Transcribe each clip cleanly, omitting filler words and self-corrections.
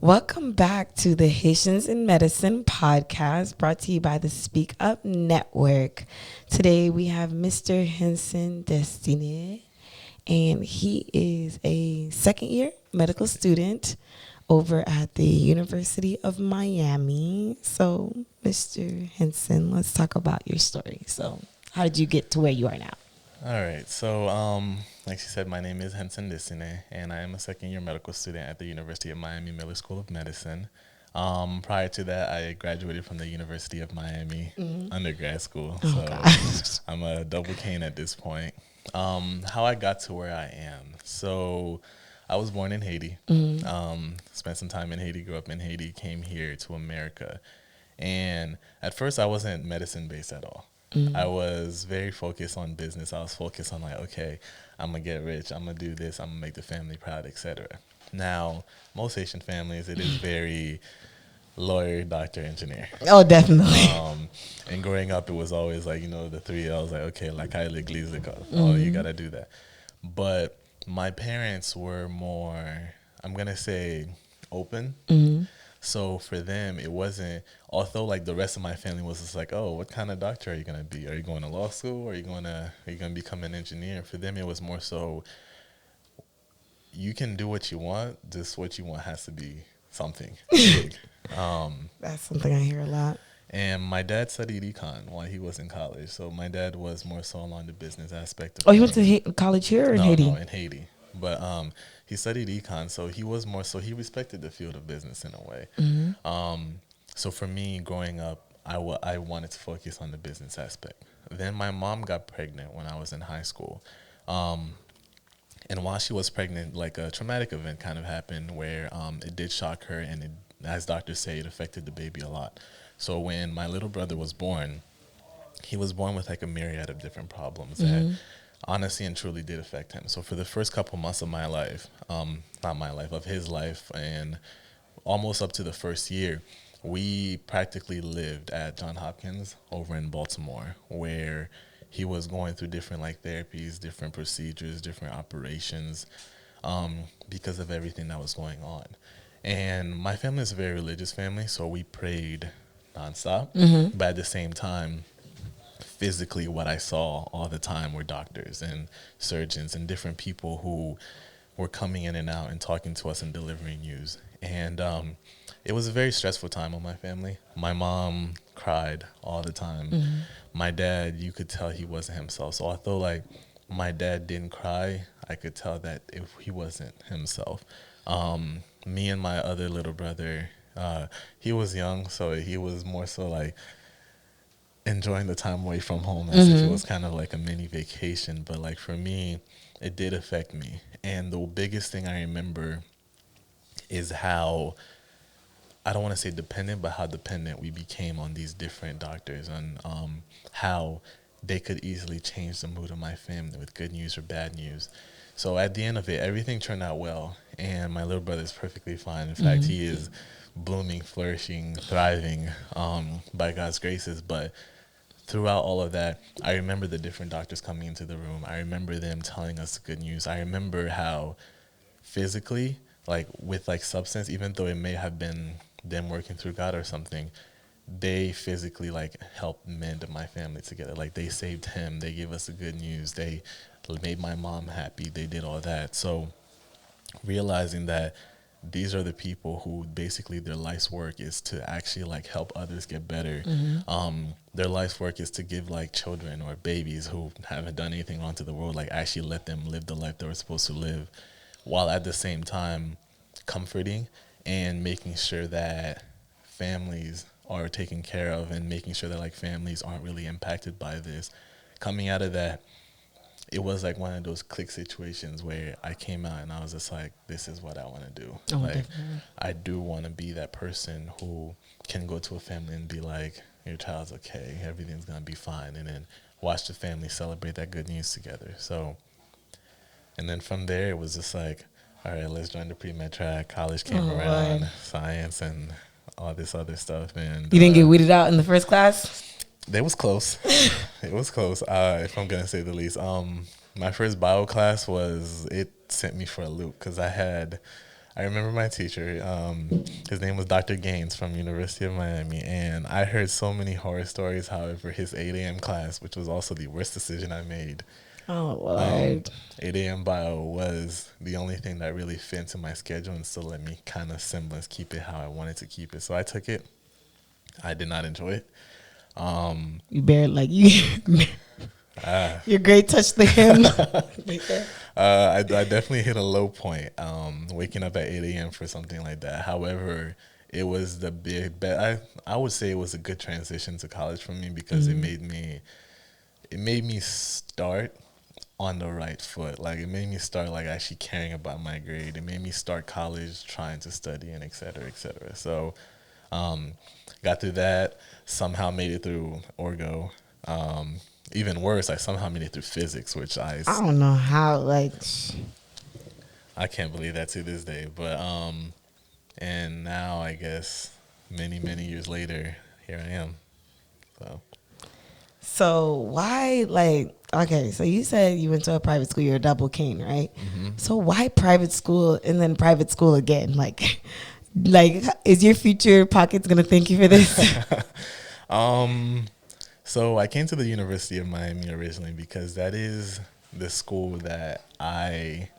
Welcome back to the Haitians in Medicine podcast, brought to you by the Speak Up Network. Today we have Mr. Henson Destin, and he is a second-year medical student over at the University of Miami. So, Mr. Henson, let's talk about your story. So, how did you get to where you are now? All right. So, like she said, my name is Haitian Destin, and I am a second-year medical student at the University of Miami Miller School of Medicine. Prior to that, I graduated from the University of Miami undergrad school. So I'm a double cane at this point. How I got to where I am. So I was born in Haiti, spent some time in Haiti, grew up in Haiti, came here to America. And at first, I wasn't medicine-based at all. I was very focused on business. I was focused on like, okay, I'm going to get rich. I'm going to do this. I'm going to make the family proud, etc. Now, most Haitian families, it is very lawyer, doctor, engineer. Oh, definitely. And growing up, it was always like, the 3 L's, like, okay, like, oh, you got to do that. But my parents were more, I'm going to say, open. So for them, it wasn't, although like the rest of my family was just like, oh, what kind of doctor are you going to be? Are you going to law school? Are you going to become an engineer? For them, it was more so, you can do what you want. Just what you want has to be something big. That's something I hear a lot. And my dad studied econ while he was in college. So my dad was more so along the business aspect of he went to college here or in Haiti? No, in Haiti. But he studied econ, so he was more so he respected the field of business in a way. So for me, growing up, I wanted to focus on the business aspect. Then my mom got pregnant when I was in high school. And while she was pregnant, like a traumatic event kind of happened where it did shock her, and it, as doctors say, it affected the baby a lot. So when my little brother was born, he was born with like a myriad of different problems that honestly and truly did affect him. So for the first couple months of my life, of his life, and almost up to the first year, we practically lived at Johns Hopkins over in Baltimore, where he was going through different like therapies, different procedures, different operations, because of everything that was going on. And my family is a very religious family, so we prayed nonstop. But at the same time, physically what I saw all the time were doctors and surgeons and different people who were coming in and out and talking to us and delivering news. And it was a very stressful time on my family. My mom cried all the time. My dad, you could tell he wasn't himself. So although like my dad didn't cry, I could tell that if he wasn't himself. Me and my other little brother, he was young, so he was more so like enjoying the time away from home as if it was kind of like a mini vacation. But like for me, it did affect me. And the biggest thing I remember is how, I don't want to say dependent, but how dependent we became on these different doctors, and how they could easily change the mood of my family with good news or bad news. So at the end of it, everything turned out well, and my little brother is perfectly fine. In fact, he is blooming, flourishing, thriving by God's graces. But throughout all of that, I remember the different doctors coming into the room. I remember them telling us the good news. I remember how physically, like with like substance, even though it may have been them working through God or something, they physically like helped mend my family together. Like they saved him. They gave us the good news. They made my mom happy. They did all that. So realizing that these are the people who basically their life's work is to actually like help others get better. Their life's work is to give like children or babies who haven't done anything wrong to the world, like actually let them live the life they were supposed to live, while at the same time comforting and making sure that families are taken care of, and making sure that like families aren't really impacted by this. Coming out of that, it was like one of those click situations where I came out and I was just like, this is what I want to do. I do want to be that person who can go to a family and be like, your child's okay, everything's going to be fine. And then watch the family celebrate that good news together. So, and then from there, it was just like, all right, let's join the pre-med track. College came around, science and all this other stuff. And you didn't get weeded out in the first class? It was close. It was close, if I'm going to say the least. My first bio class it sent me for a loop because I I remember my teacher. His name was Dr. Gaines from University of Miami, and I heard so many horror stories. However, his 8 a.m. class, which was also the worst decision I made, Oh um, Lord. 8 a.m. bio was the only thing that really fit into my schedule and still let me kind of semblance keep it how I wanted to keep it. So I took it. I did not enjoy it. You bear like you. Your grade touched the hem. I definitely hit a low point, waking up at 8 a.m. for something like that. However, it was the big bet. I would say it was a good transition to college for me because it made me start on the right foot. Like it made me start like actually caring about my grade. It made me start college, trying to study, and et cetera, et cetera. So, got through that. Somehow made it through Orgo. Even worse, I somehow made it through physics, which I don't know how. Like, I can't believe that to this day. But and now I guess many years later, here I am. so why? Like, okay, so you said you went to a private school. You're a double cane, right? So why private school and then private school again? Like, is your future pockets gonna thank you for this? So I came to the University of Miami originally because that is the school that I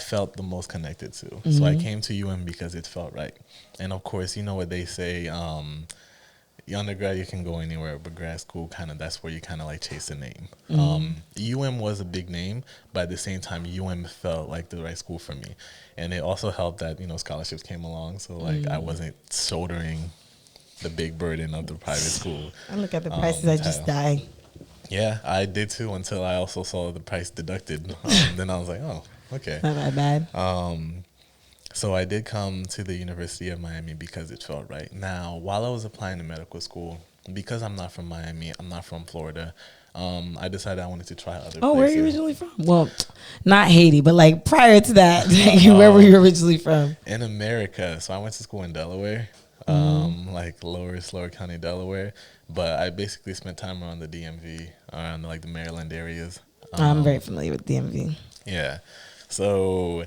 felt the most connected to. So I came to UM because it felt right. And of course, you know what they say, your undergrad you can go anywhere, but grad school that's where you kind of like chase a name. UM was a big name, but at the same time UM felt like the right school for me. And it also helped that, scholarships came along, so like I wasn't shouldering the big burden of the private school. I look at the prices, I just die. Yeah, I did too until I also saw the price deducted. Then I was like, oh, okay. Not that bad. So I did come to the University of Miami because it felt right. Now, while I was applying to medical school, because I'm not from Miami, I'm not from Florida, I decided I wanted to try other places. Where are you originally from? Well, not Haiti, but like prior to that, where were you originally from? In America. So I went to school in Delaware, like Lower County, Delaware. But I basically spent time around the DMV, around like the Maryland areas. I'm very familiar with DMV. Yeah. So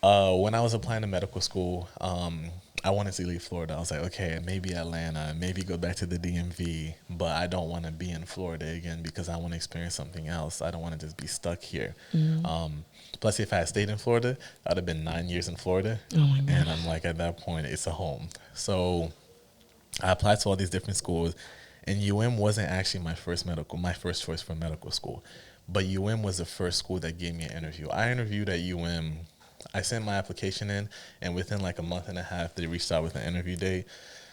when I was applying to medical school, I wanted to leave Florida. I was like, okay, maybe Atlanta, maybe go back to the DMV, but I don't want to be in Florida again because I want to experience something else. I don't want to just be stuck here. Plus, if I had stayed in Florida, I'd have been 9 years in Florida. Oh my God. And I'm like, at that point, it's a home. So I applied to all these different schools, and UM wasn't actually my first choice for medical school. But UM was the first school that gave me an interview. I interviewed at UM. I sent my application in, and within like a month and a half, they reached out with an interview date.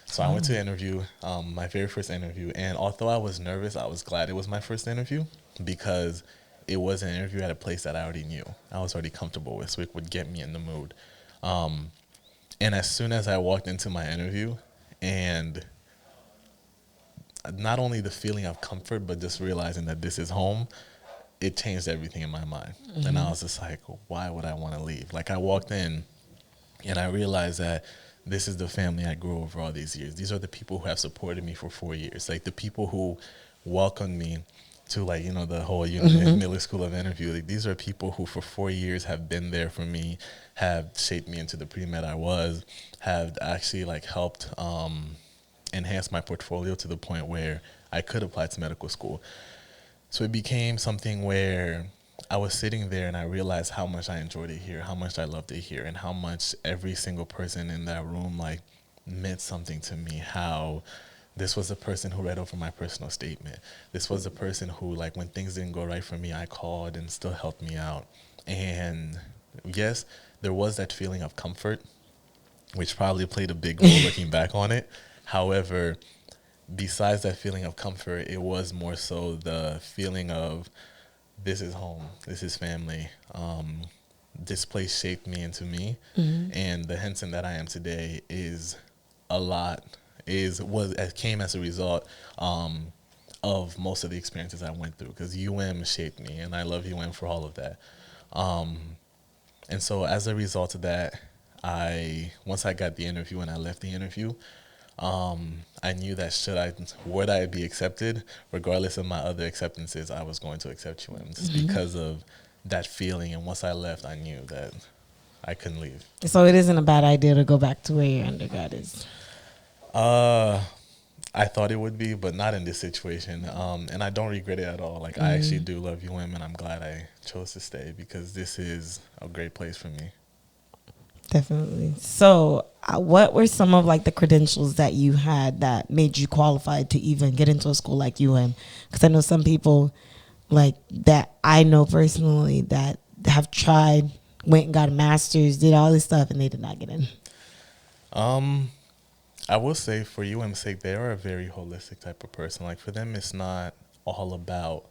So I went to interview, my very first interview. And although I was nervous, I was glad it was my first interview because it was an interview at a place that I already knew. I was already comfortable with, so it would get me in the mood. And as soon as I walked into my interview, and not only the feeling of comfort, but just realizing that this is home, it changed everything in my mind. And I was just like, why would I want to leave? Like I walked in and I realized that this is the family I grew over all these years. These are the people who have supported me for 4 years. Like the people who welcomed me to like, the whole Miller School of Interview. Like these are people who for 4 years have been there for me, have shaped me into the pre-med I was, have actually like helped enhance my portfolio to the point where I could apply to medical school. So it became something where I was sitting there and I realized how much I enjoyed it here, how much I loved it here, and how much every single person in that room like meant something to me. How this was the person who read over my personal statement. This was the person who, like, when things didn't go right for me, I called and still helped me out. And yes, there was that feeling of comfort, which probably played a big role looking back on it. However, besides that feeling of comfort, it was more so the feeling of this is home, this is family. This place shaped me into me, and the Henson that I am today is a lot. Came as a result of most of the experiences I went through, because UM shaped me, and I love UM for all of that. And so as a result of that, once I got the interview and I left the interview, I knew that would I be accepted, regardless of my other acceptances, I was going to accept UM just because of that feeling. And once I left, I knew that I couldn't leave. So it isn't a bad idea to go back to where your undergrad is. I thought it would be, but not in this situation. And I don't regret it at all. Like, I actually do love UM, and I'm glad I chose to stay because this is a great place for me. Definitely. So what were some of like the credentials that you had that made you qualified to even get into a school like UM? Because I know some people like that I know personally that have tried, went and got a master's, did all this stuff, and they did not get in. I will say for UM's sake, they are a very holistic type of person. Like, for them, it's not all about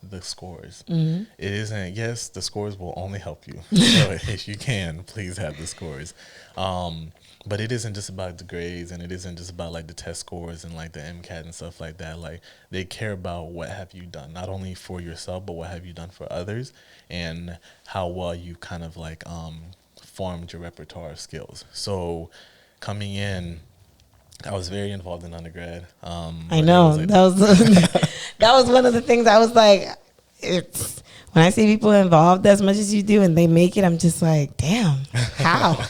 the scores. It isn't. Yes, the scores will only help you. So if you can, please have the scores. But it isn't just about the grades, and it isn't just about like the test scores and like the MCAT and stuff like that. Like, they care about what have you done, not only for yourself, but what have you done for others, and how well you kind of like formed your repertoire of skills. So coming in, I was very involved in undergrad. I know like that was that was one of the things I was like, it's when I see people involved as much as you do and they make it, I'm just like, damn, how?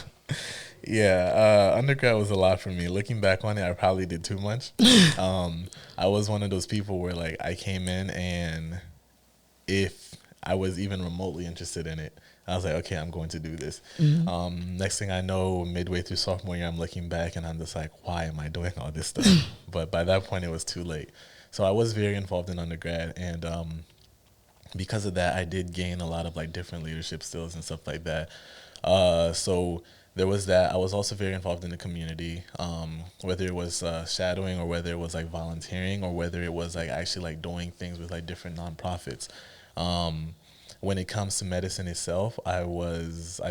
Yeah, undergrad was a lot for me. Looking back on it, I probably did too much. I was one of those people where like I came in, and if I was even remotely interested in it, I was like, okay, I'm going to do this. Next thing I know, midway through sophomore year, I'm looking back and I'm just like, why am I doing all this stuff? But by that point, it was too late. So I was very involved in undergrad. And because of that, I did gain a lot of like different leadership skills and stuff like that. So there was that. I was also very involved in the community, whether it was shadowing or whether it was like volunteering or whether it was like actually like doing things with like different nonprofits. When it comes to medicine itself, I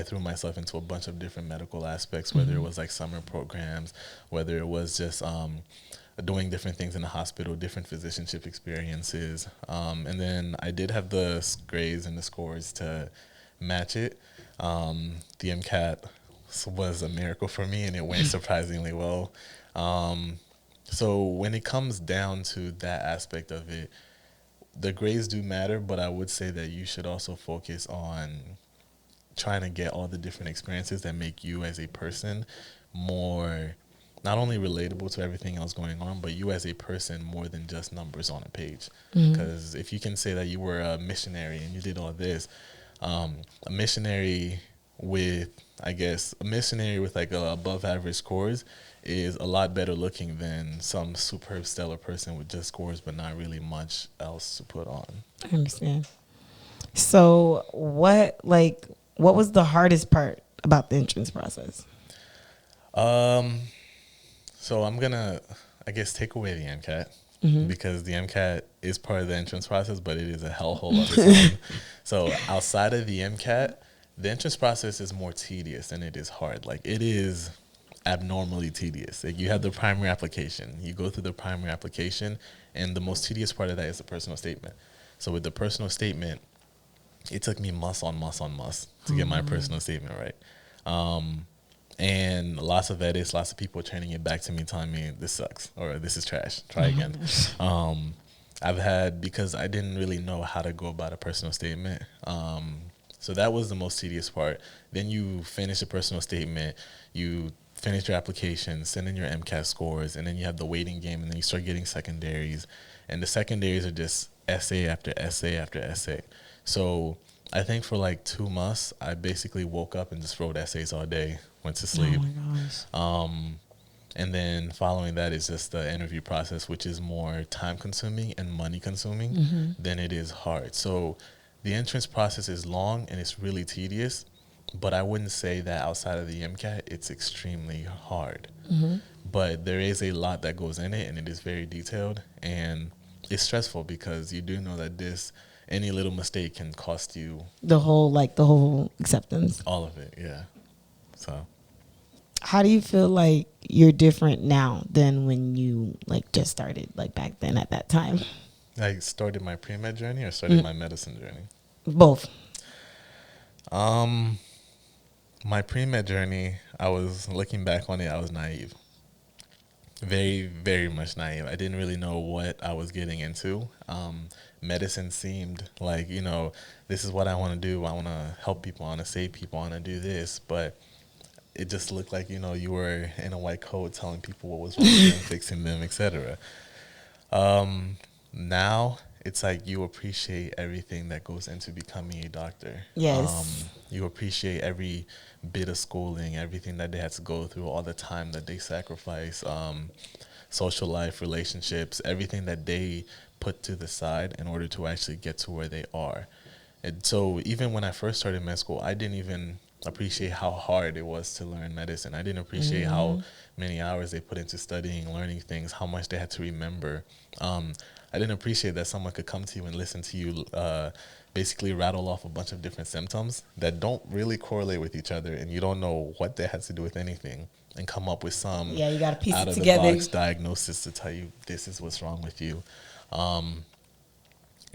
threw myself into a bunch of different medical aspects, whether it was like summer programs, whether it was just doing different things in the hospital, different physicianship experiences. And then I did have the grades and the scores to match it. The MCAT was a miracle for me, and it went surprisingly well. So when it comes down to that aspect of it, the grades do matter, but I would say that you should also focus on trying to get all the different experiences that make you as a person more, not only relatable to everything else going on, but you as a person more than just numbers on a page. Because if you can say that you were a missionary and you did all this, a missionary with like above average scores is a lot better looking than some superb stellar person with just scores but not really much else to put on. I understand. So what was the hardest part about the entrance process? So I'm gonna, I guess, take away the MCAT because the MCAT is part of the entrance process, but it is a hellhole of its own. So outside of the MCAT, the entrance process is more tedious and it is hard. Like, it is abnormally tedious. Like, you have the primary application. You go through the primary application, and the most tedious part of that is the personal statement. So with the personal statement, it took me months to get my personal statement right. And lots of edits, lots of people turning it back to me, telling me this sucks or this is trash. Try again. I've had, because I didn't really know how to go about a personal statement. So that was the most tedious part. Then you finish a personal statement, you finish your application, send in your MCAT scores, and then you have the waiting game, and then you start getting secondaries. And the secondaries are just essay after essay after essay. So I think for like 2 months, I basically woke up and just wrote essays all day, went to sleep. Oh my gosh. And then following that is just the interview process, which is more time consuming and money consuming than it is hard. So the entrance process is long and it's really tedious, but I wouldn't say that outside of the MCAT, it's extremely hard. But there is a lot that goes in it, and it is very detailed, and it's stressful because you do know that any little mistake can cost you the whole acceptance. All of it, yeah. So how do you feel like you're different now than when you like just started, like back then at that time? I started my pre-med journey or started my medicine journey? Both. My pre-med journey, I was looking back on it, I was naive. Very, very much naive. I didn't really know what I was getting into. Medicine seemed like, this is what I want to do. I want to help people. I want to save people. I want to do this. But it just looked like, you were in a white coat telling people what was wrong with them, fixing them, etc. Now it's like you appreciate everything that goes into becoming a doctor. Yes. You appreciate every bit of schooling, everything that they had to go through, all the time that they sacrifice, social life, relationships, everything that they put to the side in order to actually get to where they are. And so even when I first started med school, I didn't even appreciate how hard it was to learn medicine. I didn't appreciate how many hours they put into studying, learning things, how much they had to remember. I didn't appreciate that someone could come to you and listen to you basically rattle off a bunch of different symptoms that don't really correlate with each other, and you don't know what that has to do with anything, and come up with some you gotta piece out it of together. the box diagnosis to tell you this is what's wrong with you.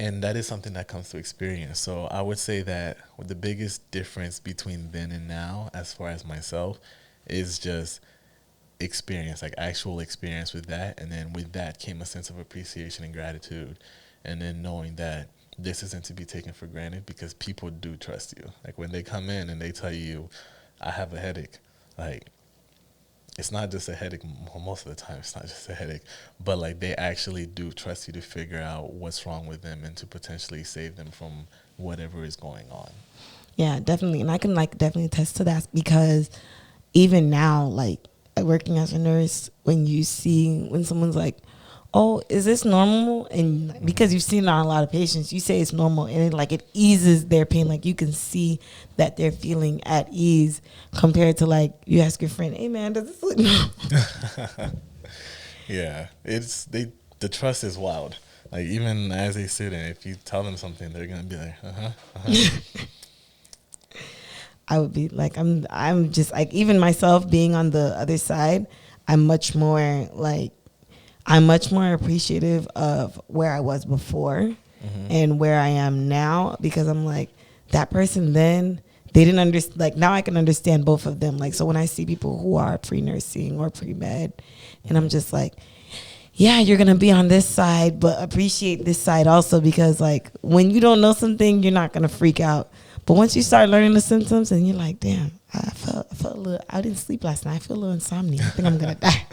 And that is something that comes through experience. So I would say that the biggest difference between then and now, as far as myself, is just experience, like actual experience with that. And then with that came a sense of appreciation and gratitude. And then knowing that this isn't to be taken for granted, because people do trust you. Like when they come in and they tell you, I have a headache, like, it's not just a headache. Most of the time, it's not just a headache, but like they actually do trust you to figure out what's wrong with them and to potentially save them from whatever is going on. Yeah, definitely. And I can definitely attest to that, because even now, like working as a nurse, when someone's like, oh, is this normal? And because you've seen it on a lot of patients, you say it's normal, and it eases their pain. Like you can see that they're feeling at ease, compared to like you ask your friend, hey man, does this look normal? Yeah, the trust is wild. Like even as they sit in, if you tell them something, they're gonna be like, I would be like, I'm just like, even myself being on the other side, I'm much more appreciative of where I was before and where I am now, because I'm like, that person then, they didn't understand. Like now I can understand both of them. Like, so when I see people who are pre-nursing or pre-med, and I'm just like, yeah, you're going to be on this side, but appreciate this side also, because like when you don't know something, you're not going to freak out. But once you start learning the symptoms, and you're like, damn, I felt a little, I didn't sleep last night. I feel a little insomnia. I think I'm going to die.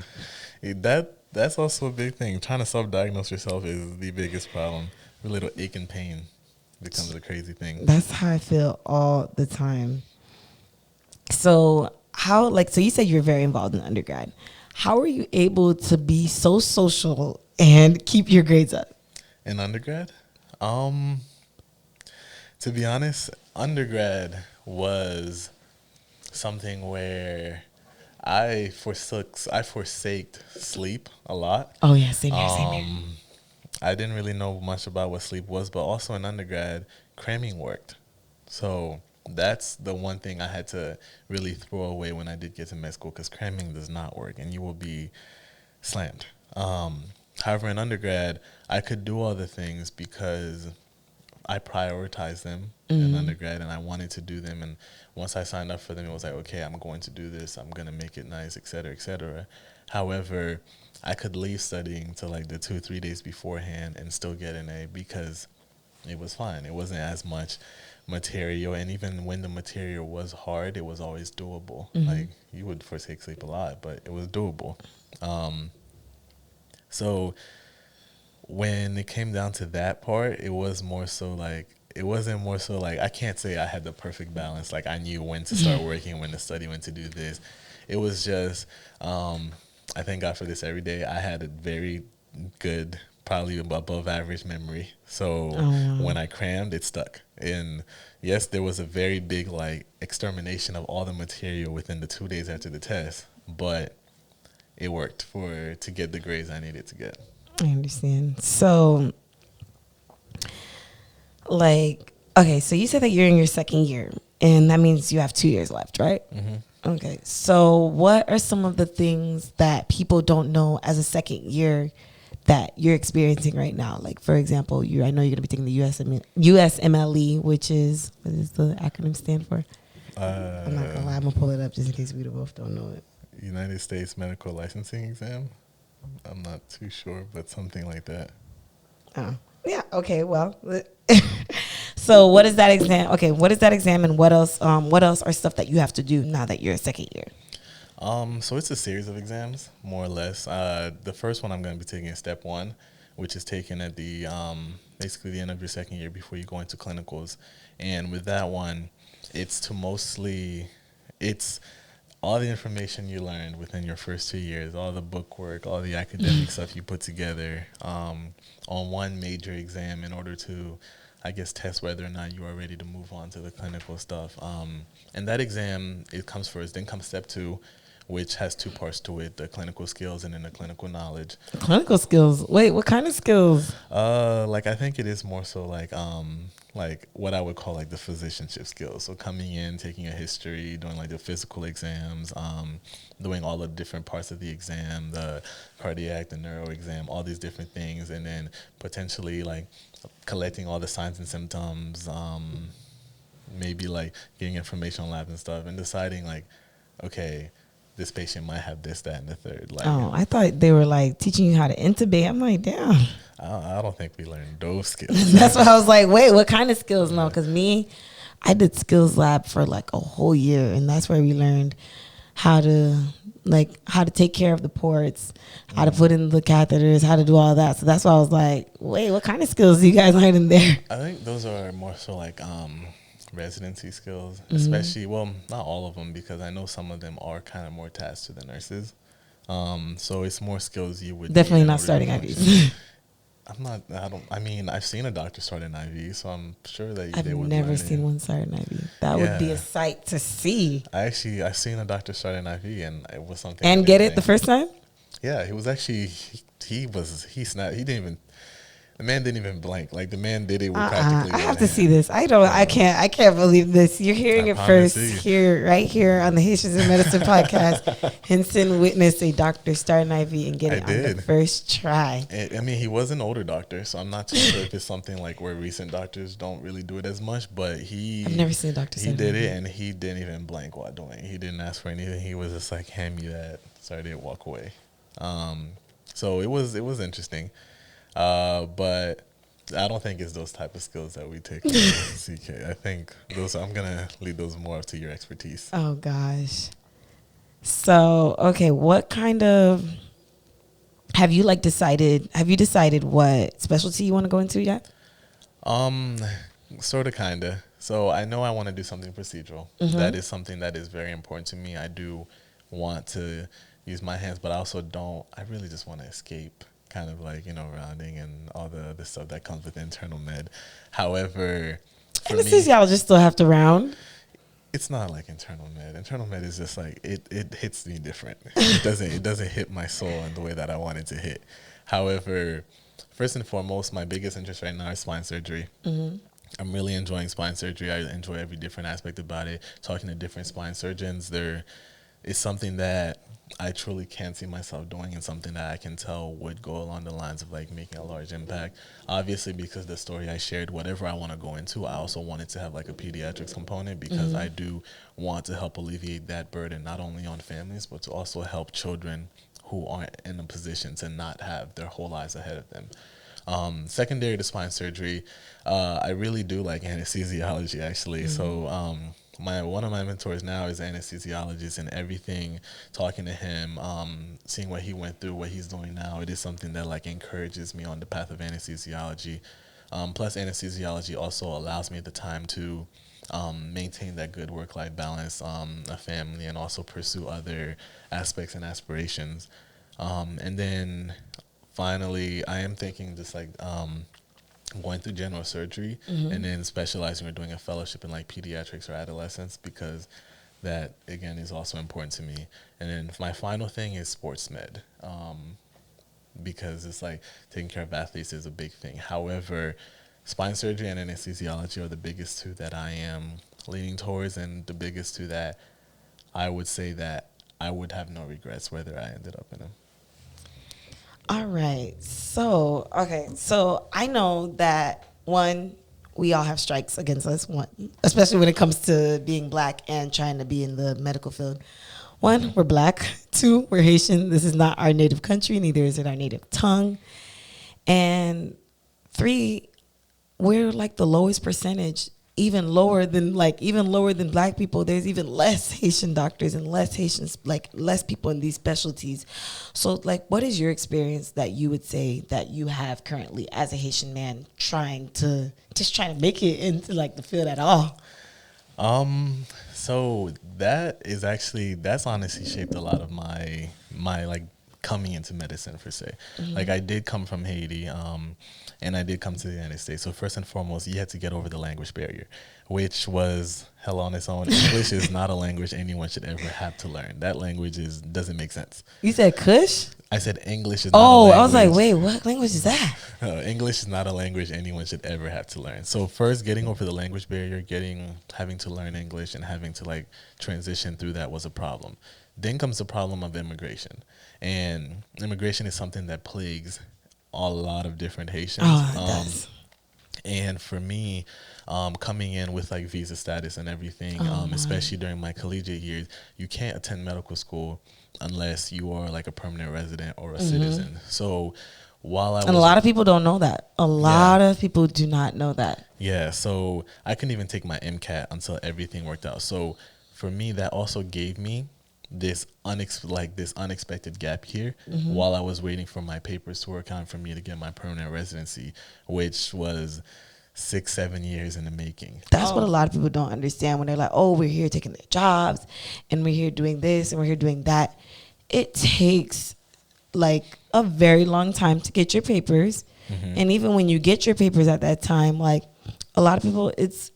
That's also a big thing. Trying to self-diagnose yourself is the biggest problem. A little ache and pain becomes a crazy thing. That's how I feel all the time. So so you said you're very involved in undergrad. How are you able to be so social and keep your grades up? In undergrad? To be honest, undergrad was something where I forsaked sleep a lot. Oh yeah, same here. I didn't really know much about what sleep was, but also in undergrad, cramming worked. So that's the one thing I had to really throw away when I did get to med school, because cramming does not work and you will be slammed. However, in undergrad, I could do all the things because I prioritized them in undergrad, and I wanted to do them. And once I signed up for them, it was like, okay, I'm going to do this. I'm going to make it nice, et cetera, et cetera. However, I could leave studying to like the 2-3 days beforehand and still get an A, because it was fine. It wasn't as much material. And even when the material was hard, it was always doable. Like you would forsake sleep a lot, but it was doable. So when it came down to that part, it wasn't more so like, I can't say I had the perfect balance. Like I knew when to start working, when to study, when to do this. It was just, I thank God for this every day. I had a very good, probably above average memory. So when I crammed, it stuck. And yes, there was a very big like extermination of all the material within the 2 days after the test, but it worked to get the grades I needed to get. I understand. So, okay, so you said that you're in your second year, and that means you have 2 years left, right? Okay. So what are some of the things that people don't know as a second year that you're experiencing right now? Like, for example, I know you're going to be taking the USMLE, which is, what does the acronym stand for? I'm not going to lie. I'm going to pull it up just in case we both don't know it. United States Medical Licensing Exam. I'm not too sure, but something like that. Oh, yeah. Okay. Well, so what is that exam? Okay, what is that exam, and what else? What else are stuff that you have to do now that you're a second year? So it's a series of exams, more or less. The first one I'm going to be taking is step 1, which is taken at the basically the end of your second year before you go into clinicals. And with that one, it's all the information you learned within your first 2 years, all the book work, all the academic stuff you put together on one major exam in order to, I guess, test whether or not you are ready to move on to the clinical stuff. And that exam, it comes first. Then comes step 2, which has 2 parts to it: the clinical skills and then the clinical knowledge. Clinical skills. Wait, what kind of skills? Like I think it is more so like what I would call like the physicianship skills. So coming in, taking a history, doing like the physical exams, doing all the different parts of the exam, the cardiac, the neuro exam, all these different things, and then potentially like collecting all the signs and symptoms, maybe like getting information on labs and stuff, and deciding like, okay, this patient might have this, that, and the third. Like, Oh, I thought they were like teaching you how to intubate. I'm like, damn. I don't think we learned those skills. That's why I was like, wait, what kind of skills? No, because I did skills lab for like a whole year, and that's where we learned how to take care of the ports, how to put in the catheters, how to do all that. So that's why I was like, wait, what kind of skills do you guys learn in there? I think those are more so like residency skills, especially, well, not all of them, because I know some of them are kind of more tasked to the nurses. So it's more skills you would definitely not starting IVs. I've seen a doctor start an IV, so I'm sure that I've they would never learn seen it. one start an IV. That would be a sight to see. I've seen a doctor start an IV, and it was something. And get it the first time? Yeah, he was actually, he snapped. He didn't even, the man didn't even blink. Like, the man did it with practically I have one to see hand. this. I can't believe this. You're hearing it first right here on the Haitians in Medicine podcast. Henson witnessed a doctor start an IV and get it on the first try. I mean, he was an older doctor, so I'm not too sure if it's something like where recent doctors don't really do it as much, but I've never seen a doctor he did it, and he didn't even blink while doing it. He didn't ask for anything. He was just like, hand me that. So I did walk away. So it was interesting. But I don't think it's those type of skills that we take in CK. I think I'm going to leave those more up to your expertise. Oh, gosh. So, okay, what kind of, have you decided what specialty you want to go into yet? Sort of, kind of. So I know I want to do something procedural. Mm-hmm. That is something that is very important to me. I do want to use my hands, but I really just want to escape kind of like, rounding and all the other stuff that comes with internal med. However, anesthesiologists still have to round. It's not like internal med. Internal med is just like, it hits me different. It doesn't hit my soul in the way that I want it to hit. However, first and foremost, my biggest interest right now is spine surgery. Mm-hmm. I'm really enjoying spine surgery. I enjoy every different aspect about it. Talking to different spine surgeons, it's something that I truly can't see myself doing, and something that I can tell would go along the lines of like making a large impact. Obviously, because the story I shared, whatever I want to go into, I also wanted to have like a pediatrics component, because I do want to help alleviate that burden, not only on families, but to also help children who aren't in a position to not have their whole lives ahead of them. Secondary to spine surgery, I really do like anesthesiology, actually. Mm-hmm. So one of my mentors now is an anesthesiologist, and everything, talking to him, seeing what he went through, what he's doing now, it is something that like encourages me on the path of anesthesiology. Plus, anesthesiology also allows me the time to maintain that good work-life balance, a family, and also pursue other aspects and aspirations. And then finally, I am thinking just like going through general surgery, and then specializing or doing a fellowship in like pediatrics or adolescents, because that, again, is also important to me. And then my final thing is sports med, because it's like taking care of athletes is a big thing. However, spine surgery and anesthesiology are the biggest two that I am leaning towards, and the biggest two that I would say that I would have no regrets whether I ended up in them. All right. So I know that, one, we all have strikes against us, especially when it comes to being black and trying to be in the medical field. one, we're Black. Two, we're Haitian. This is not our native country. Neither is it our native tongue. And three, we're like the lowest percentage, even lower than Black people. There's even less Haitian doctors and less Haitians, like less people in these specialties. So like, what is your experience that you would say that you have currently as a Haitian man trying to make it into like the field at all? So that's honestly shaped a lot of my like coming into medicine per se. Like I did come from Haiti, and I did come to the United States. So first and foremost, you had to get over the language barrier, which was hell on its own. English is not a language anyone should ever have to learn. That language doesn't make sense. You said Kush? I said English is not a language. I was like, wait, what language is that? English is not a language anyone should ever have to learn. So first, getting over the language barrier, having to learn English and having to like transition through that was a problem. Then comes the problem of immigration. And immigration is something that plagues a lot of different Haitians. Oh, it does. And for me, coming in with like visa status and everything, especially during my collegiate years, you can't attend medical school unless you are like a permanent resident or a citizen. So while a lot of people don't know that. A lot of people do not know that. Yeah, so I couldn't even take my MCAT until everything worked out. So for me, that also gave me this unexpected gap here while I was waiting for my papers to work out for me to get my permanent residency, which was 6-7 years in the making. That's what a lot of people don't understand when they're like, oh, we're here taking their jobs and we're here doing this and we're here doing that. It takes like a very long time to get your papers. And even when you get your papers at that time, like a lot of people, it's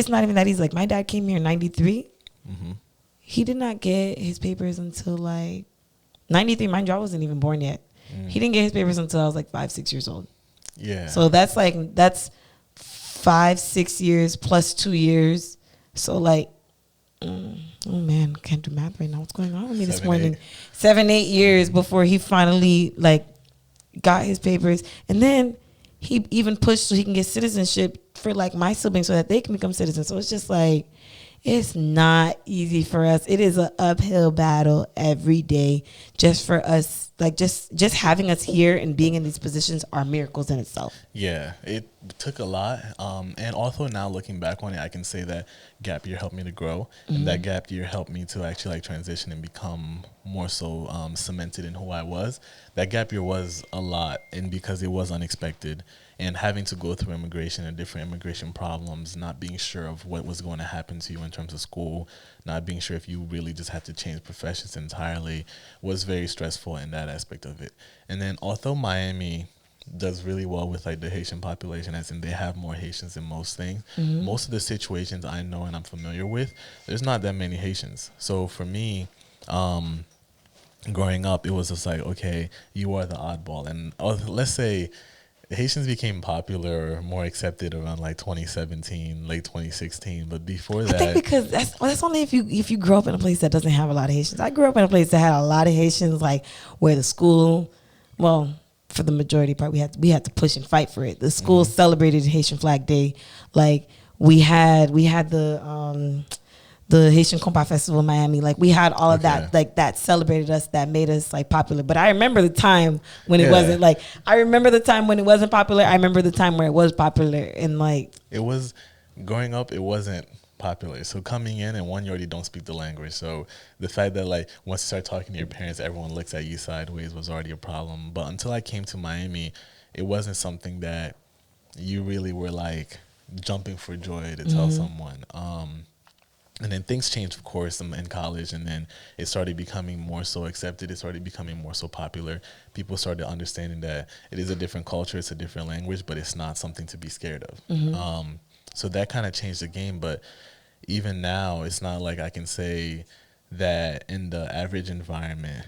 not even that easy. Like my dad came here in 93. He did not get his papers until like 93. Mind you, I wasn't even born yet. He didn't get his papers until I was like 5-6 years old. Yeah. So that's 5-6 years plus 2 years. So like, oh man, can't do math right now. What's going on with me this morning? 7-8 years before he finally like got his papers. And then he even pushed so he can get citizenship for like my siblings so that they can become citizens. So it's just like, it's not easy for us. It is an uphill battle every day just for us. Like just having us here and being in these positions are miracles in itself. Yeah, it took a lot. And also now looking back on it, I can say that gap year helped me to grow. And that gap year helped me to actually like transition and become more so cemented in who I was. That gap year was a lot, and because it was unexpected. And having to go through immigration and different immigration problems, not being sure of what was going to happen to you in terms of school, not being sure if you really just had to change professions entirely, was very stressful in that aspect of it. And then although Miami does really well with like the Haitian population, as in they have more Haitians in most things, most of the situations I know and I'm familiar with, there's not that many Haitians. So for me, growing up, it was just like, okay, you are the oddball. And let's say Haitians became popular or more accepted around like 2017, late 2016. But before that, I think because that's only if you grow up in a place that doesn't have a lot of Haitians. I grew up in a place that had a lot of Haitians, like where the school, well, for the majority part, we had to push and fight for it. The school celebrated Haitian Flag Day. Like we had the Haitian Compa Festival in Miami. Like we had all of that, like that celebrated us, that made us like popular. But I remember the time when it wasn't like, I remember the time when it wasn't popular. I remember the time where it was popular, and like, it was growing up, it wasn't popular. So coming in, and one, you already don't speak the language. So the fact that like once you start talking to your parents, everyone looks at you sideways was already a problem. But until I came to Miami, it wasn't something that you really were like jumping for joy to tell someone. And then things changed, of course, in college, and then it started becoming more so accepted. It started becoming more so popular. People started understanding that it is a different culture, it's a different language, but it's not something to be scared of. So that kind of changed the game. But even now, it's not like I can say that in the average environment,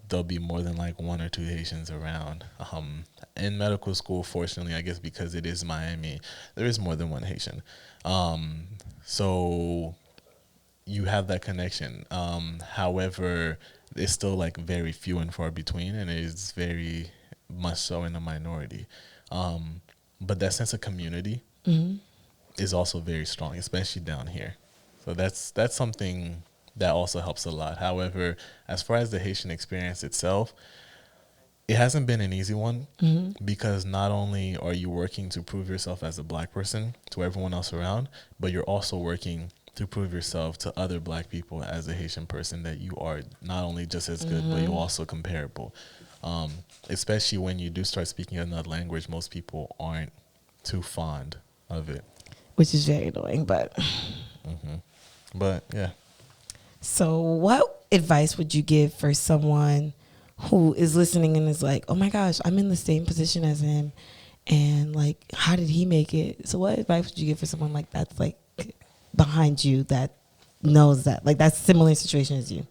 there'll be more than like 1 or 2 Haitians around. In medical school, fortunately, I guess because it is Miami, there is more than one Haitian. So you have that connection. However, it's still like very few and far between, and it is very much so in the minority. But that sense of community is also very strong, especially down here. So that's something that also helps a lot. However, as far as the Haitian experience itself, it hasn't been an easy one because not only are you working to prove yourself as a black person to everyone else around, but you're also working to prove yourself to other black people as a Haitian person that you are not only just as good, but you're also comparable. Especially when you do start speaking another language, most people aren't too fond of it. Which is very annoying, but... But, yeah. So what advice would you give for someone who is listening and is like, oh my gosh, I'm in the same position as him, and like, how did he make it? So what advice would you give for someone like that's like behind you that knows that, like, that's similar situation as you?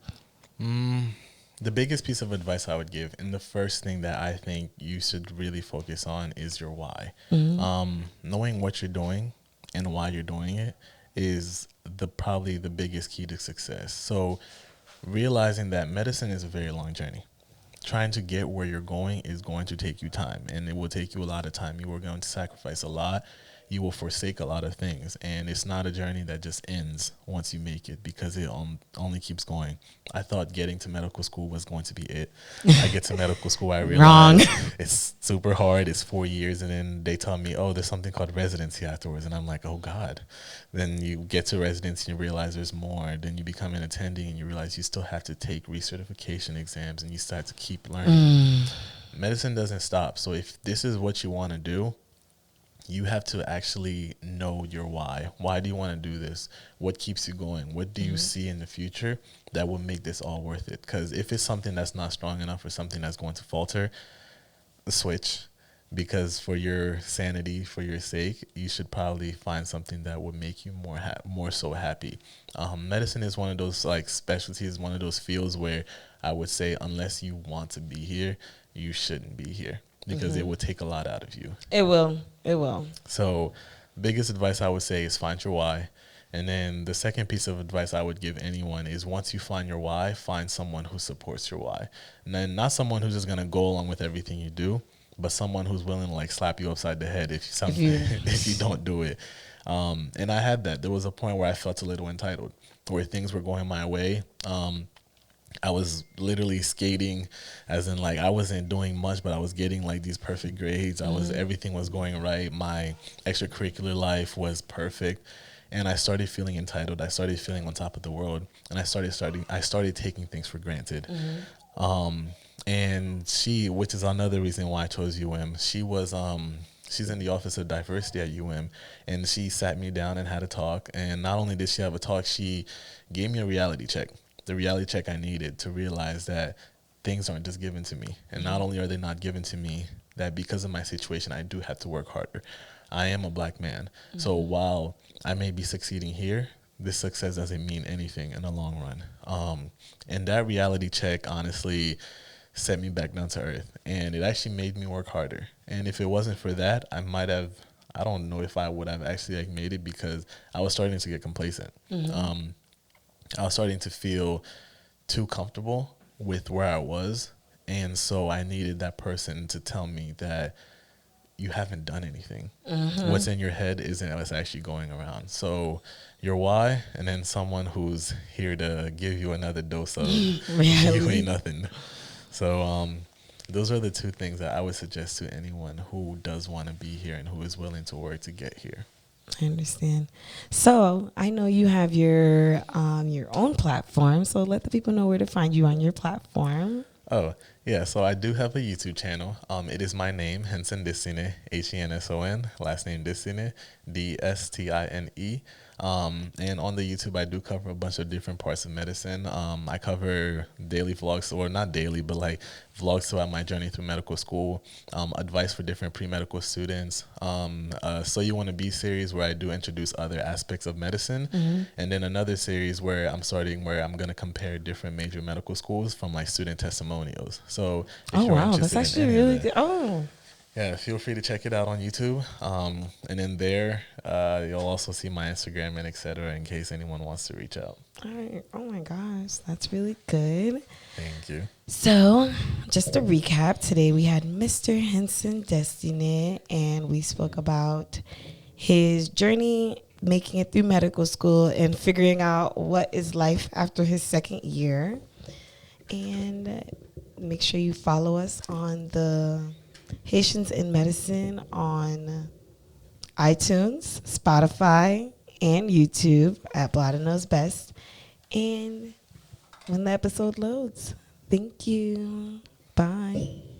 The biggest piece of advice I would give, and the first thing that I think you should really focus on, is your why. Knowing what you're doing and why you're doing it is probably the biggest key to success. So realizing that medicine is a very long journey. Trying to get where you're going is going to take you time, and it will take you a lot of time. You are going to sacrifice a lot. You will forsake a lot of things, and it's not a journey that just ends once you make it, because it only keeps going. I thought getting to medical school was going to be it. I get to medical school, I realize it's super hard. It's 4 years, and then they tell me, oh, there's something called residency afterwards, and I'm like, oh God. Then you get to residency and you realize there's more. Then you become an attending and you realize you still have to take recertification exams, and you start to keep learning. Medicine doesn't stop. So if this is what you want to do, you have to actually know your why. Why do you want to do this? What keeps you going? What do you see in the future that will make this all worth it? Because if it's something that's not strong enough or something that's going to falter, switch. Because for your sanity, for your sake, you should probably find something that would make you more so happy. Medicine is one of those like specialties, one of those fields where I would say unless you want to be here, you shouldn't be here. Because it will take a lot out of you. It will. So biggest advice I would say is find your why. And then the second piece of advice I would give anyone is once you find your why, find someone who supports your why. And then not someone who's just going to go along with everything you do, but someone who's willing to like slap you upside the head if you don't do it. And I had that. There was a point where I felt a little entitled, where things were going my way. I was literally skating, as in like I wasn't doing much, but I was getting like these perfect grades. Everything was going right. My extracurricular life was perfect, and I started feeling entitled. I started feeling on top of the world, and I started taking things for granted. And she, which is another reason why I chose UM. She's in the Office of Diversity at UM, and she sat me down and had a talk. And not only did she have a talk, she gave me a reality check. The reality check I needed to realize that things aren't just given to me. And not only are they not given to me, that because of my situation, I do have to work harder. I am a black man. So while I may be succeeding here, this success doesn't mean anything in the long run. And that reality check honestly set me back down to earth. And it actually made me work harder. And if it wasn't for that, I don't know if I would have actually like made it, because I was starting to get complacent. I was starting to feel too comfortable with where I was. And so I needed that person to tell me that you haven't done anything. What's in your head isn't what's actually going around. So your why, and then someone who's here to give you another dose of you ain't nothing. So those are the two things that I would suggest to anyone who does want to be here and who is willing to work to get here. I understand. So I know you have your own platform. So let the people know where to find you on your platform. Oh, yeah. So I do have a YouTube channel. It is my name, Henson Destin, Henson, last name Destin, Dstine. And on the YouTube, I do cover a bunch of different parts of medicine. I cover daily vlogs, or not daily, but like vlogs throughout my journey through medical school, advice for different pre-medical students. So You Want to Be series, where I do introduce other aspects of medicine. And then another series where I'm going to compare different major medical schools from like student testimonials. So if you're interested that's actually really good. Oh. Yeah, feel free to check it out on YouTube. And in there, you'll also see my Instagram and etc. in case anyone wants to reach out. All right. Oh my gosh, that's really good. Thank you. So, just to recap, today we had Mr. Henson Destin, and we spoke about his journey making it through medical school and figuring out what is life after his second year. And make sure you follow us on the Haitians in Medicine on iTunes, Spotify, and YouTube at Blood Knows Best. And when the episode loads, thank you. Bye.